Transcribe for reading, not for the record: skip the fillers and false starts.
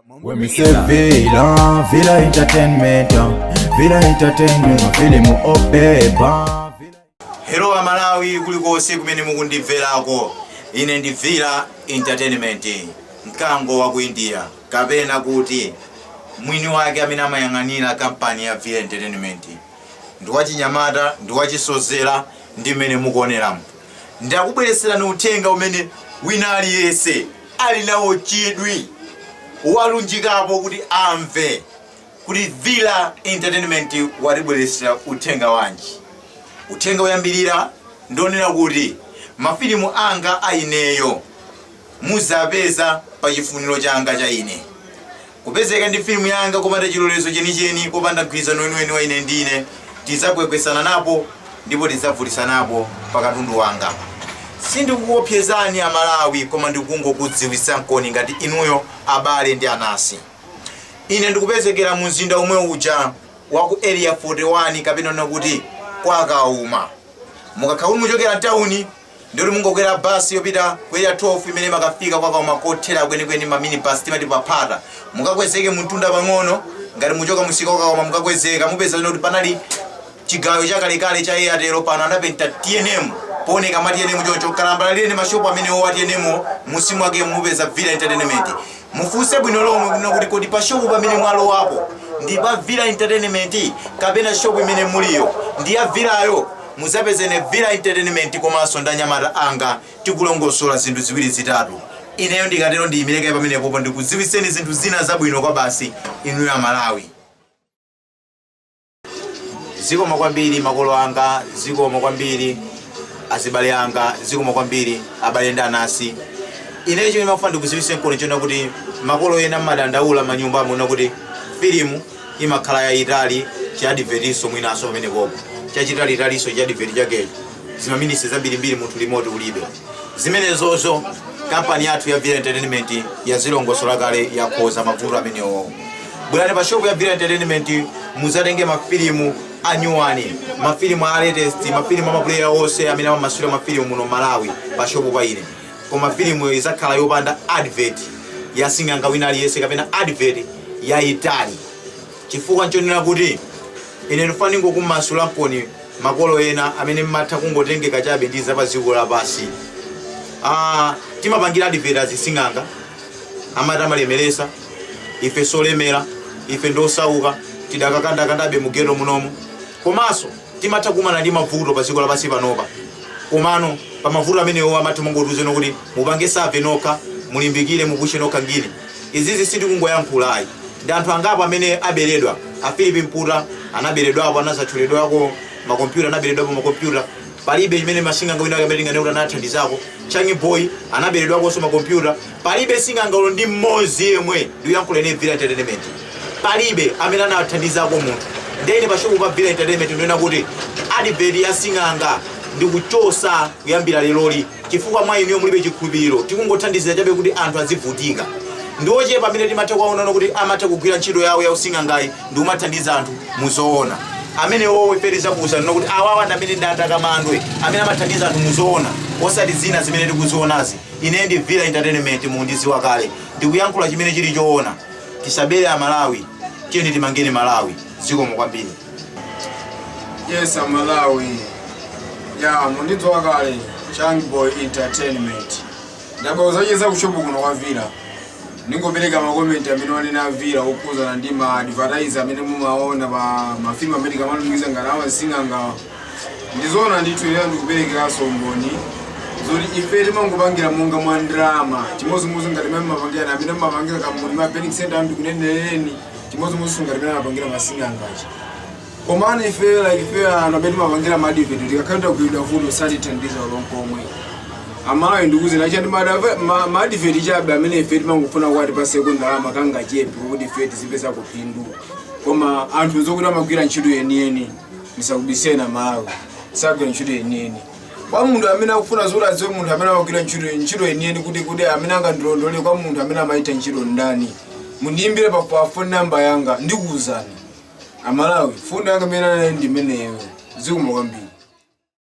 When we say Villa Entertainment, mafilimu obeba. Hello Malawi kuliko siku mene mukundimverako. Ine ndi Villa Entertainment. Mkango wa ku India. Kapena kuti mwini wake amene amayang'anira kampani ya Villa Entertainment. Ndiwachinyamata, ndiwachisozera ndi mene mukuoneramu. Ndakubweresera uthenga umene wina aliyense ali nawo chidwi walunjikapo kuti amve kuti Villa Entertainment watibweresera uthenga wanji. Uthenga uyambirira ndonena kuti mafilimu anga aineyo muzapeza pa chifuniro changa cha ine. Kupezeka ndi filmu yanga kopanda chilolezo chenicheni, kopanda mgwirizano weniweni wa ine ndine, tizakwepesana napo ndipo tizavutisanapo pa katundu wanga. Sindikukuopsezani a Malawi koma ndikungokudziwitsa nkoni ngati inuyo abale ndi anasi. Ine ndikupezekera mu mzinda umwe uja wa ku area 41 kapena nakuti kwa Kauma. Mukakhauli muchokera town ndiri mungokwera basi yopita ku area 12 imene makafika kwa Kauma kothera kwenikweni ma mini bus timati paphata. Mukakwezeke mtunda pang'ono ngati muchoka musika kwa Kauma mukakwezeka mupeza kuti panali chigawo chakalekale cha Airtel pano anapenta TNM. Pone kama TNM choncho kalamba lile ni mashopu amene owa TNM musimu wake mupeza Villa Entertainment. Mufuse bwino lomwe kuti kodi pa shopu pamene mwalo wapo ndi pa Villa Entertainment kapena shopu imene muliyo ndi ya Villayo muzapezene Villa Entertainment komanso ndanyamata anga tikulongosola zinthu ziwiri zitatu. Ineyo ndikatero ndiyimireke pamene popo ndikudziwitseni zinthu zina zabwino kwa basi inu ya Malawi. Zikomo kwambiri makolo anga, zikomo kwambiri azibale anga, zikomo kwambiri abale ndi anasi. Ineyo chimene mafuna ndikudziwitse nkoni chona kuti makolo ena madandaula manyumba amuna kuti filimu imakhala ya Itali cha advertiso mwinaso pamene popo. Chachitali Italiso cha advert chake zimaminisi zambirimbiri munthu limoti ulibe. Zimenezozo kampani yathu ya Villa Entertainment yazilongosola kale yakhoza mavuto amenewo. Bwerani pa shopu ya Villa Entertainment muzatenge mafilimu anyuwani, mafilimu a latest, mafilimu amaplayer onse amene amamasula mafilimu muno Malawi pa shopu pa ine. Koma filimu izakhala yopanda advert ya sing'anga wina aliyense kapena advert ya Itali. Chifukwa nchonena kuti ine ndifani ngokumasula nkoni makolo ena amene mmatha kungotengeka chabe ndi zapaziko la basi. Timapangira advert azising'anga amata malemeresa ife solemera ife ndosauka tidakakanda-kandabe mugero munomu. Komanso timatha kumana ndi mavuto pa dziko lapansi panopa. Komano pa mavuto amenewo amati mungotuzeno kuti mupange save nokha mulimbikire mupushe nokha ngine. Izizi sitikungoyankhulayi. Ndi anthu angapo amene aberedwa. A Philip Mputa anaberedwapo anazatchuledwako makompyuta anaberedwapo makompyuta. Palibe imene masing'anga wina amene ngane anathandizako. Changi Boy anaberedwako so makompyuta. Palibe sing'anga ulo ndi mmodzi yemwe ndiyankhula ine Villa Entertainment. Palibe amene anathandizako munthu. Ndene pa shopu pa Villa Entertainment ndiyona kuti advert ya sing'anga ndikuchosa kuyambira leloli chifukwa mwa iniyo mulibe chikhulupiriro tikungothandizira chabe kuti anthu azivutika. Ndiwoche pamene timatha kuona kuti amatha kugwira ntchito yawo ya using'angayi ndi kumathandiza anthu muzoona. Amene wowe feriza kuuza kuti awawa ndi amene ndatakamandwe amene amathandiza anthu muzoona osati zina zimene tikuzionazi. Ine ndi Villa Entertainment mundiziwa kale ndikuyankhula chimene chili choona. Tisabere a Malawi cheni timangeni Malawi. Zikomo kwambiri. Yes, Malawi. Ya mundidziwa kale Changi Boy Entertainment. Ndabawuzacheza kushopu kuno kwa Villa. Ningopereka makomenti amene wanena Villa okuzana ndi ma advertiser amene mumaona pa mafilimu amene kamalungiza ngalawa sing'anga. Ndizoona ndithu ine ndikupereka somboni zoti ife timangopangira monga mwa drama. Chimodzimodzi ngati mmene mapangira amene mapangira kamuli ma panic center ambi kuneneleni. Chimodzimodzi ngati mmene mapangira masing'angachi. Komana ife anabedi mapangira ma advert tikakhala kuida vuto sati tandiza lonkomwe. Amalawi ndikuze na chandi ma advert chabe amene ife timangofuna kwati pa sekondalama kanga chepe kuti ife tizipeza kupindu. Koma anthu zokuti amagwira ntchito yeniyeni misakubisena Malawi. Sagwira ntchito yeniyeni. Kwa munthu amene akufuna zoti adziwe munthu amene amagwira ntchito yeniyeni kuti amene angandilondole kwa munthu amene amaita ntchito ndani. Mundiyimbire pa phone number yanga ndikuwuzani. Amalawi phone yanga imene ndi imeneyo. Zikomo kwambiri.